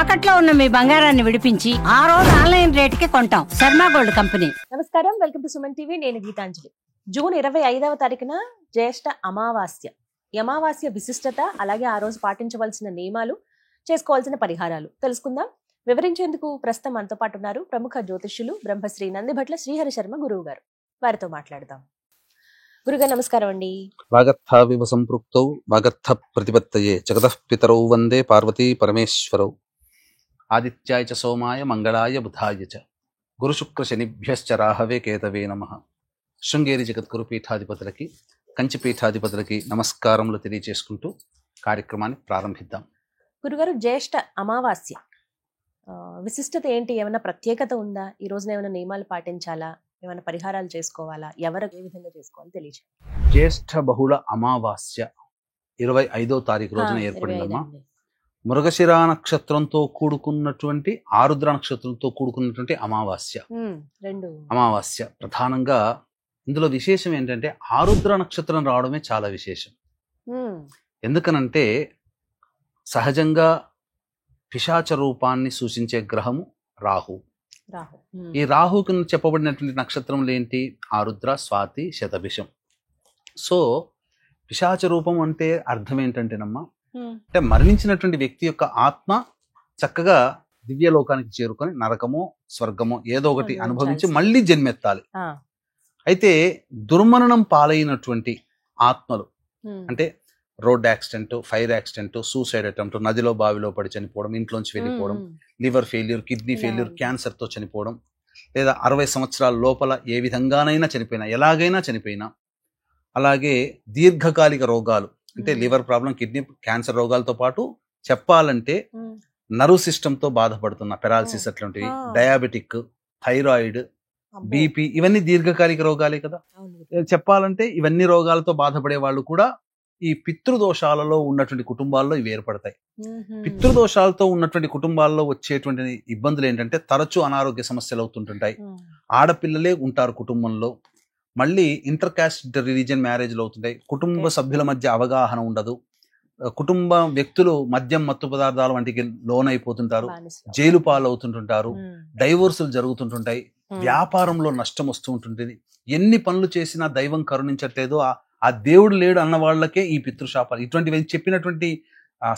తాకట్లో ఉన్న మీ బంగారాన్ని విడిపించి ఆ రోజు ఆన్లైన్ రేటుకి కొంటాం. Sharma gold company. నమస్కారం, వెల్కమ్ టు సుమన్ టీవీ. నేను గీతాంజలి. జూన్ 25వ తారీఖున జ్యేష్ఠ అమావాస్య. ఈ అమావాస్య విశిష్టత, అలాగే ఆ రోజు పాటించవలసిన నియమాలు, చేసుకోవాల్సిన పరిహారాలు తెలుసుకుందాం. వివరించేందుకు ప్రస్తుతం మనతో పాటు ఉన్నారు ప్రముఖ జ్యోతిష్యులు బ్రహ్మశ్రీ నందిభట్ల శ్రీహరి శర్మ గురువు గారు. వారితో మాట్లాడదాం. గురుగారు నమస్కారం అండి. వాగర్థావివ సంపృక్తౌ వాగర్థ ప్రతిపత్తయే జగతః పితరౌ వందే పార్వతీ పరమేశ్వరౌ. ఆదిత్యాయ చ సోమాయ మంగళాయ బుధాయ చ గురు శుక్ర శనిభ్యశ్చ రాహవే కేతవే నమః. శృంగేరి జగద్గురు పీఠాధిపతులకి, కంచి పీఠాధిపతులకి నమస్కారములు తెలియజేసుకుంటూ కార్యక్రమాన్ని ప్రారంభిద్దాం. గురుగారు, జ్యేష్ఠ అమావాస్య విశిష్టత ఏంటి? ఏమైనా ప్రత్యేకత ఉందా? ఈ రోజున ఏమైనా నియమాలు పాటించాలా? ఏమైనా పరిహారాలు చేసుకోవాలా? ఎవరు ఏ విధంగా చేసుకోవాలి తెలియజేయండి. జ్యేష్ఠ బహుళ అమావాస్య 25వ తారీఖు రోజున ఏర్పడిందమ్మా. మృగశిర నక్షత్రంతో కూడుకున్నటువంటి, ఆరుద్ర నక్షత్రంతో కూడుకున్నటువంటి అమావాస్య. అమావాస్య ప్రధానంగా ఇందులో విశేషం ఏంటంటే ఆరుద్ర నక్షత్రం రావడమే చాలా విశేషం. ఎందుకనంటే సహజంగా పిశాచ రూపాన్ని సూచించే గ్రహము రాహు. ఈ రాహుకి చెప్పబడినటువంటి నక్షత్రములు ఏంటి? ఆరుద్ర, స్వాతి, శతభిషం. సో పిశాచ రూపం అంటే అర్థం ఏంటంటేనమ్మా, అంటే మరణించినటువంటి వ్యక్తి యొక్క ఆత్మ చక్కగా దివ్యలోకానికి చేరుకొని నరకమో స్వర్గమో ఏదో ఒకటి అనుభవించి మళ్ళీ జన్మెత్తాలి. అయితే దుర్మరణం పాలైనటువంటి ఆత్మలు అంటే road accident, fire accident, suicide attempt, నదిలో బావిలో పడి చనిపోవడం, ఇంట్లోంచి వెళ్ళిపోవడం, లివర్ ఫెయిల్యూర్, కిడ్నీ ఫెయిల్యూర్, క్యాన్సర్తో చనిపోవడం, లేదా 60 సంవత్సరాల లోపల ఏ విధంగానైనా చనిపోయినా, ఎలాగైనా చనిపోయినా, అలాగే దీర్ఘకాలిక రోగాలు అంటే లివర్ ప్రాబ్లం, కిడ్నీ క్యాన్సర్ రోగాలతో పాటు చెప్పాలంటే నర్వ్ సిస్టమ్తో బాధపడుతున్న పెరాలసిస్ అట్లాంటివి, డయాబెటిక్, థైరాయిడ్, బీపీ, ఇవన్నీ దీర్ఘకాలిక రోగాలే కదా. చెప్పాలంటే ఇవన్నీ రోగాలతో బాధపడే వాళ్ళు కూడా ఈ పితృదోషాలలో ఉన్నటువంటి కుటుంబాల్లో ఇవి ఏర్పడతాయి. పితృదోషాలతో ఉన్నటువంటి కుటుంబాల్లో వచ్చేటువంటి ఇబ్బందులు ఏంటంటే తరచూ అనారోగ్య సమస్యలు అవుతుంటుంటాయి. ఆడపిల్లలే ఉంటారు కుటుంబంలో. మళ్ళీ ఇంటర్ కాస్ట్ రిలీజియన్ మ్యారేజ్లు అవుతుంటాయి. కుటుంబ సభ్యుల మధ్య అవగాహన ఉండదు. కుటుంబ వ్యక్తులు మద్యం, మత్తు పదార్థాల వంటికి లోనైపోతుంటారు. జైలు పాలు అవుతుంటుంటారు. డైవోర్సులు జరుగుతుంటుంటాయి. వ్యాపారంలో నష్టం వస్తూ ఉంటుంది. ఎన్ని పనులు చేసినా దైవం కరుణించట్లేదు, ఆ దేవుడు లేడు అన్న వాళ్ళకే ఈ పితృశాపాలు, ఇటువంటివి చెప్పినటువంటి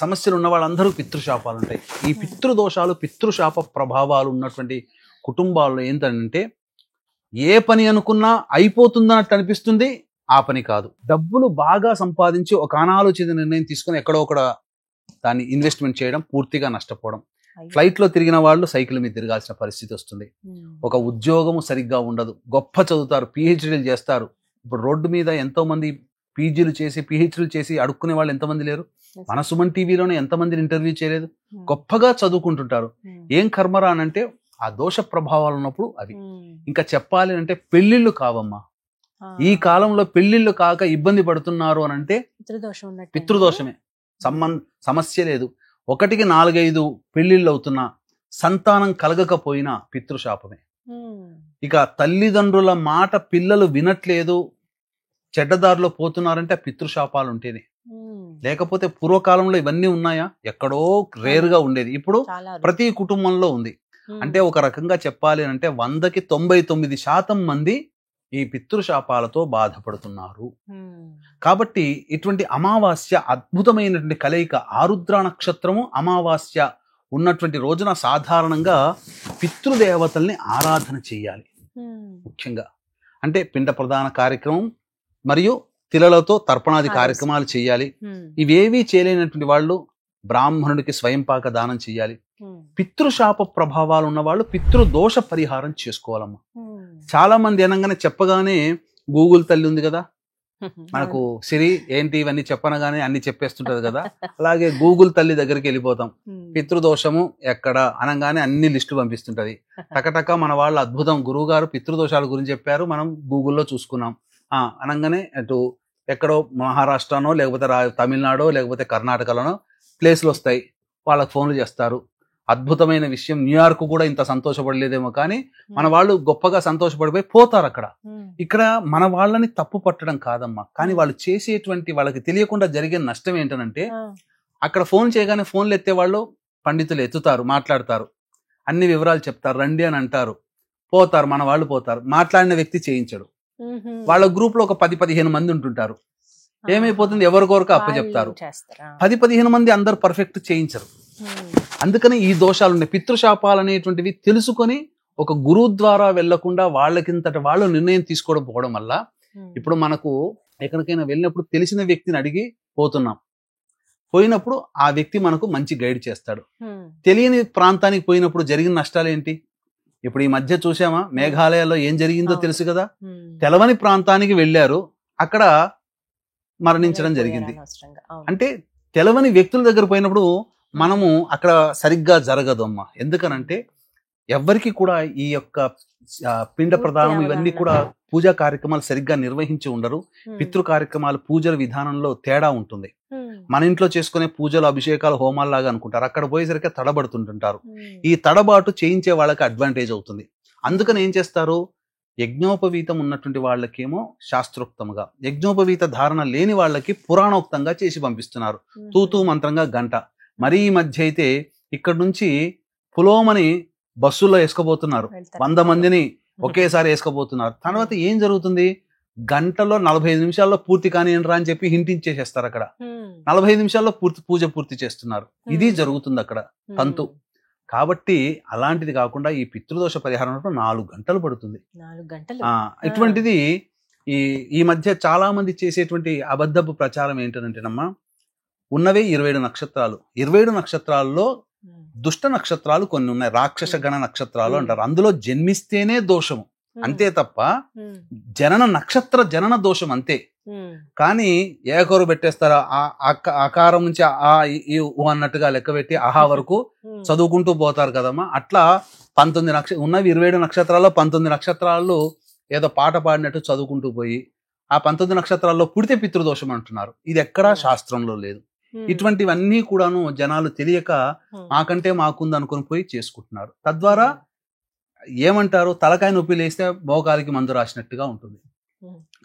సమస్యలు ఉన్న వాళ్ళందరూ పితృశాపాలు ఉంటాయి. ఈ పితృదోషాలు, పితృశాప ప్రభావాలు ఉన్నటువంటి కుటుంబాల్లో ఏంటంటే ఏ పని అనుకున్నా అయిపోతుందన్నట్టు అనిపిస్తుంది, ఆ పని కాదు. డబ్బులు బాగా సంపాదించి ఒక అనాలోచిత నిర్ణయం తీసుకుని ఎక్కడో ఒకడ దాన్ని ఇన్వెస్ట్మెంట్ చేయడం, పూర్తిగా నష్టపోవడం. ఫ్లైట్లో తిరిగిన వాళ్ళు సైకిల్ మీద తిరగాల్సిన పరిస్థితి వస్తుంది. ఒక ఉద్యోగము సరిగ్గా ఉండదు. గొప్ప చదువుతారు, పిహెచ్డీలు చేస్తారు. ఇప్పుడు రోడ్డు మీద ఎంతో మంది పీజీలు చేసి, పిహెచ్డీలు చేసి అడుక్కునే వాళ్ళు ఎంతమంది లేరు? మన సుమన్ టీవీలోనే ఎంతమందిని ఇంటర్వ్యూ చేయలేదు? గొప్పగా చదువుకుంటుంటారు. ఏం కర్మరా అనంటే ఆ దోష ప్రభావాలు ఉన్నప్పుడు అవి. ఇంకా చెప్పాలి అంటే పెళ్లిళ్ళు కావమ్మా. ఈ కాలంలో పెళ్లిళ్ళు కాక ఇబ్బంది పడుతున్నారు అనంటే పితృదోషమే. సమస్య లేదు. 1కి 4-5 పెళ్లిళ్ళు అవుతున్నా సంతానం కలగకపోయినా పితృశాపమే. ఇక తల్లిదండ్రుల మాట పిల్లలు వినట్లేదు, చెడ్డదారిలో పోతున్నారంటే పితృశాపాలు ఉంటేనే. లేకపోతే పూర్వకాలంలో ఇవన్నీ ఉన్నాయా? ఎక్కడో రేరుగా ఉండేది. ఇప్పుడు ప్రతి కుటుంబంలో ఉంది. అంటే ఒక రకంగా చెప్పాలి అంటే 100కి 99% మంది ఈ పితృశాపాలతో బాధపడుతున్నారు. కాబట్టి ఇటువంటి అమావాస్య అద్భుతమైనటువంటి కలయిక. ఆరుద్ర నక్షత్రము, అమావాస్య ఉన్నటువంటి రోజున సాధారణంగా పితృదేవతల్ని ఆరాధన చేయాలి. ముఖ్యంగా అంటే పిండ ప్రదాన కార్యక్రమం మరియు తిలలతో తర్పణాది కార్యక్రమాలు చేయాలి. ఇవేవీ చేయలేనటువంటి వాళ్ళు బ్రాహ్మణుడికి స్వయంపాక దానం చేయాలి. పితృశాప ప్రభావాలు ఉన్న వాళ్ళు పితృదోష పరిహారం చేసుకోవాలమ్మా. చాలా మంది అనగానే చెప్పగానే గూగుల్ తల్లి ఉంది కదా మనకు, సిరి ఏంటి ఇవన్నీ చెప్పనగానే అన్ని చెప్పేస్తుంటది కదా. అలాగే గూగుల్ తల్లి దగ్గరికి వెళ్ళిపోతాం. పితృదోషము ఎక్కడ అనగానే అన్ని లిస్టు పంపిస్తుంటది. టకటక మన వాళ్ళు అద్భుతం, గురువు గారు పితృదోషాల గురించి చెప్పారు, మనం గూగుల్లో చూసుకున్నాం అనగానే అటు ఎక్కడో మహారాష్ట్రనో లేకపోతే తమిళనాడో లేకపోతే కర్ణాటకలోనో ప్లేస్లు వస్తాయి. వాళ్ళకి ఫోన్లు చేస్తారు. అద్భుతమైన విషయం, న్యూయార్క్ కూడా ఇంత సంతోషపడలేదేమో, కానీ మన వాళ్ళు గొప్పగా సంతోషపడిపోయి పోతారు అక్కడ. ఇక్కడ మన వాళ్ళని తప్పు పట్టడం కాదమ్మా, కానీ వాళ్ళు చేసేటువంటి వాళ్ళకి తెలియకుండా జరిగే నష్టం ఏంటనంటే అక్కడ ఫోన్ చేయగానే ఫోన్లు ఎత్తే వాళ్ళు పండితులు ఎత్తుతారు, మాట్లాడతారు, అన్ని వివరాలు చెప్తారు, రండి అని అంటారు, పోతారు, మన వాళ్ళు పోతారు, మాట్లాడిన వ్యక్తి చేయించడు. వాళ్ళ గ్రూప్ లో ఒక 10-15 మంది ఉంటుంటారు. ఏమైపోతుంది, ఎవరికొరకు అప్పచెప్తారు. 10-15 మంది అందరు పర్ఫెక్ట్ చేయించరు. అందుకని ఈ దోషాలు ఉన్నాయి. పితృశాపాలు అనేటువంటివి తెలుసుకొని ఒక గురువు ద్వారా వెళ్లకుండా వాళ్ళకింతట వాళ్ళు నిర్ణయం తీసుకోవడం పోవడం వల్ల ఇప్పుడు మనకు ఎక్కడికైనా వెళ్ళినప్పుడు తెలిసిన వ్యక్తిని అడిగి పోతున్నాం. పోయినప్పుడు ఆ వ్యక్తి మనకు మంచి గైడ్ చేస్తాడు. తెలియని ప్రాంతానికి పోయినప్పుడు జరిగిన నష్టాలు ఏంటి? ఇప్పుడు ఈ మధ్య చూసామా, మేఘాలయాలో ఏం జరిగిందో తెలుసు కదా. తెలవని ప్రాంతానికి వెళ్ళారు, అక్కడ మరణించడం జరిగింది. అంటే తెలవని వ్యక్తుల దగ్గర పోయినప్పుడు మనము అక్కడ సరిగ్గా జరగదు అమ్మా. ఎందుకనంటే ఎవరికి కూడా ఈ యొక్క పిండ ప్రదానం ఇవన్నీ కూడా పూజా కార్యక్రమాలు సరిగ్గా నిర్వహించి ఉండరు. పితృ కార్యక్రమాలు పూజల విధానంలో తేడా ఉంటుంది. మన ఇంట్లో చేసుకునే పూజలు, అభిషేకాలు, హోమాలు లాగా అనుకుంటారు, అక్కడ పోయేసరికి తడబడుతుంటుంటారు. ఈ తడబాటు చేయించే వాళ్ళకి అడ్వాంటేజ్ అవుతుంది. అందుకని ఏం చేస్తారు, యజ్ఞోపవీతం ఉన్నటువంటి వాళ్ళకేమో శాస్త్రోక్తంగా, యజ్ఞోపవీత ధారణ లేని వాళ్ళకి పురాణోక్తంగా చేసి పంపిస్తున్నారు. తూతూ మంత్రంగా గంట. మరీ ఈ మధ్య అయితే ఇక్కడ నుంచి పులోమని బస్సుల్లో వేసుకోబోతున్నారు, 100 మందిని ఒకేసారి వేసుకోబోతున్నారు. తర్వాత ఏం జరుగుతుంది, గంటలో 45 నిమిషాల్లో పూర్తి కానిరా అని చెప్పి హింటించేసేస్తారు. అక్కడ 45 నిమిషాల్లో పూజ పూర్తి చేస్తున్నారు. ఇది జరుగుతుంది అక్కడ తంతు. కాబట్టి అలాంటిది కాకుండా ఈ పితృదోష పరిహారం 4 గంటలు పడుతుంది. ఇటువంటిది ఈ మధ్య చాలా మంది చేసేటువంటి అబద్ధపు ప్రచారం ఏంటంటేనమ్మా, ఉన్నవే 27 నక్షత్రాలు. 27 నక్షత్రాల్లో దుష్ట నక్షత్రాలు కొన్ని ఉన్నాయి, రాక్షస గణ నక్షత్రాలు అంటారు. అందులో జన్మిస్తేనే దోషము, అంతే తప్ప జనన దోషం అంతే. కానీ ఏకరు పెట్టేస్తారా, ఆకారం నుంచి ఆ అన్నట్టుగా లెక్క పెట్టి ఆహా వరకు చదువుకుంటూ పోతారు కదమ్మా. అట్లా 19 ఉన్నవి 27 నక్షత్రాల్లో 19 నక్షత్రాలు ఏదో పాట పాడినట్టు చదువుకుంటూ పోయి ఆ 19 నక్షత్రాల్లో పుడితే పితృదోషం అంటున్నారు. ఇది ఎక్కడా శాస్త్రంలో లేదు. ఇటువంటివన్నీ కూడాను జనాలు తెలియక మాకంటే మాకుంది అనుకుని పోయి చేసుకుంటున్నారు. తద్వారా ఏమంటారు, తలకాయ నొప్పి లేస్తే మోకాలికి మందు రాసినట్టుగా ఉంటుంది.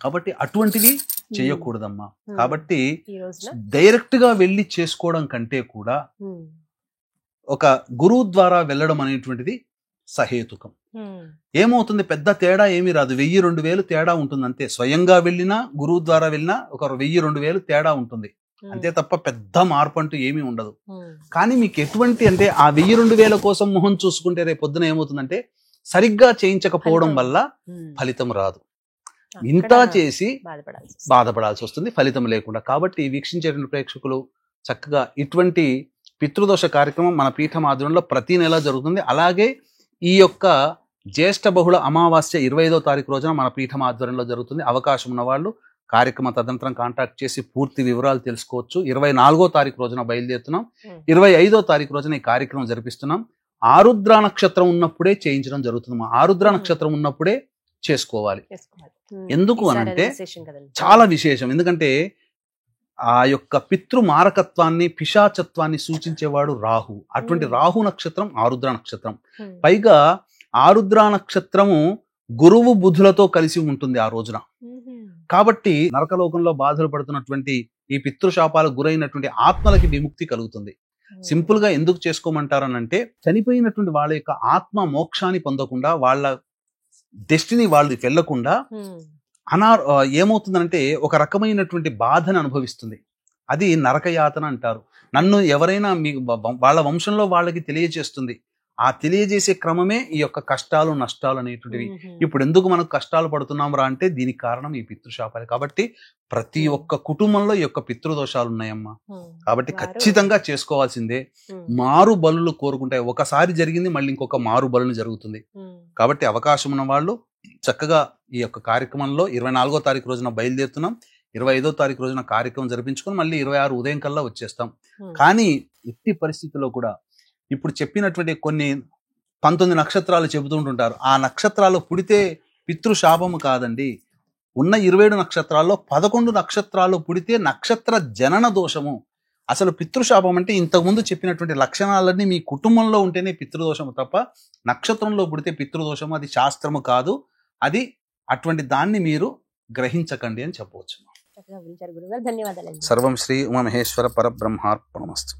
కాబట్టి అటువంటివి చేయకూడదమ్మా. కాబట్టి డైరెక్ట్ గా వెళ్ళి చేసుకోవడం కంటే కూడా ఒక గురువు ద్వారా వెళ్ళడం అనేటువంటిది సహేతుకం. ఏమవుతుంది, పెద్ద తేడా ఏమీ రాదు, 1000-2000 తేడా ఉంటుంది అంతే. స్వయంగా వెళ్ళినా గురువు ద్వారా వెళ్ళినా ఒక 1000-2000 తేడా ఉంటుంది అంతే తప్ప పెద్ద మార్పు అంటూ ఏమీ ఉండదు. కానీ మీకు ఎటువంటి అంటే ఆ 1000-2000 కోసం మొహం చూసుకుంటే రేపు పొద్దున ఏమవుతుందంటే సరిగ్గా చేయించకపోవడం వల్ల ఫలితం రాదు. ఇంత చేసి బాధపడాల్సి వస్తుంది ఫలితం లేకుండా. కాబట్టి వీక్షించేటువంటి ప్రేక్షకులు చక్కగా ఇటువంటి పితృదోష కార్యక్రమం మన పీఠం ఆధ్వర్యంలో ప్రతి నెల జరుగుతుంది. అలాగే ఈ యొక్క జ్యేష్ఠ బహుళ అమావాస్య 25వ తారీఖు రోజున మన పీఠం ఆధ్వర్యంలో జరుగుతుంది. అవకాశం ఉన్న వాళ్ళు కార్యక్రమ తదనంతరం కాంటాక్ట్ చేసి పూర్తి వివరాలు తెలుసుకోవచ్చు. 24వ తారీఖు రోజున బయలుదేరుతున్నాం. 25వ తారీఖు రోజున ఈ కార్యక్రమం జరిపిస్తున్నాం. ఆరుద్ర నక్షత్రం ఉన్నప్పుడే చేయించడం జరుగుతుంది. ఆరుద్ర నక్షత్రం ఉన్నప్పుడే చేసుకోవాలి. ఎందుకు అనంటే చాలా విశేషం. ఎందుకంటే ఆ యొక్క పితృ మారకత్వాన్ని, పిశాచత్వాన్ని సూచించేవాడు రాహు. అటువంటి రాహు నక్షత్రం ఆరుద్ర నక్షత్రం. పైగా ఆరుద్ర నక్షత్రము గురువు బుధులతో కలిసి ఉంటుంది ఆ రోజున. కాబట్టి నరకలోకంలో బాధలు పడుతున్నటువంటి ఈ పితృశాపాలకు గురైనటువంటి ఆత్మలకి విముక్తి కలుగుతుంది. సింపుల్ గా ఎందుకు చేసుకోమంటారనంటే చనిపోయినటువంటి వాళ్ళ యొక్క ఆత్మ మోక్షాన్ని పొందకుండా, వాళ్ళ డెస్టినీ వాళ్ళు వెళ్ళకుండా ఏమవుతుందంటే ఒక రకమైనటువంటి బాధను అనుభవిస్తుంది. అది నరకయాతన అంటారు. నన్ను ఎవరైనా మీ వాళ్ళ వంశంలో వాళ్ళకి తెలియజేస్తుంది. ఆ తెలియజేసే క్రమమే ఈ యొక్క కష్టాలు నష్టాలు అనేటువంటివి. ఇప్పుడు ఎందుకు మనకు కష్టాలు పడుతున్నాం రా అంటే దీనికి కారణం ఈ పితృశాపాలు. కాబట్టి ప్రతి ఒక్క కుటుంబంలో ఈ యొక్క పితృదోషాలు ఉన్నాయమ్మా. కాబట్టి ఖచ్చితంగా చేసుకోవాల్సిందే. మారు బలులు కోరుకుంటాయి. ఒకసారి జరిగింది మళ్ళీ ఇంకొక మారు బలులు జరుగుతుంది. కాబట్టి అవకాశం ఉన్న వాళ్ళు చక్కగా ఈ యొక్క కార్యక్రమంలో 24వ తారీఖు రోజున బయలుదేరుతున్నాం. 25వ తారీఖు రోజున కార్యక్రమం జరిపించుకొని మళ్ళీ 26 ఉదయం కల్లా వచ్చేస్తాం. కానీ ఎట్టి పరిస్థితుల్లో కూడా ఇప్పుడు చెప్పినటువంటి కొన్ని 19 నక్షత్రాలు చెబుతుంటుంటారు. ఆ నక్షత్రాలు పుడితే పితృశాపము కాదండి. ఉన్న 27 నక్షత్రాల్లో 11 నక్షత్రాలు పుడితే నక్షత్ర జనన దోషము. అసలు పితృశాపం అంటే ఇంతకుముందు చెప్పినటువంటి లక్షణాలన్నీ మీ కుటుంబంలో ఉంటేనే పితృదోషము తప్ప నక్షత్రంలో పుడితే పితృదోషము అది శాస్త్రము కాదు. అది అటువంటి దాన్ని మీరు గ్రహించకండి అని చెప్పవచ్చు. ధన్యవాదాలు. సర్వం శ్రీ ఉమామహేశ్వర పరబ్రహ్మార్పణమస్తు.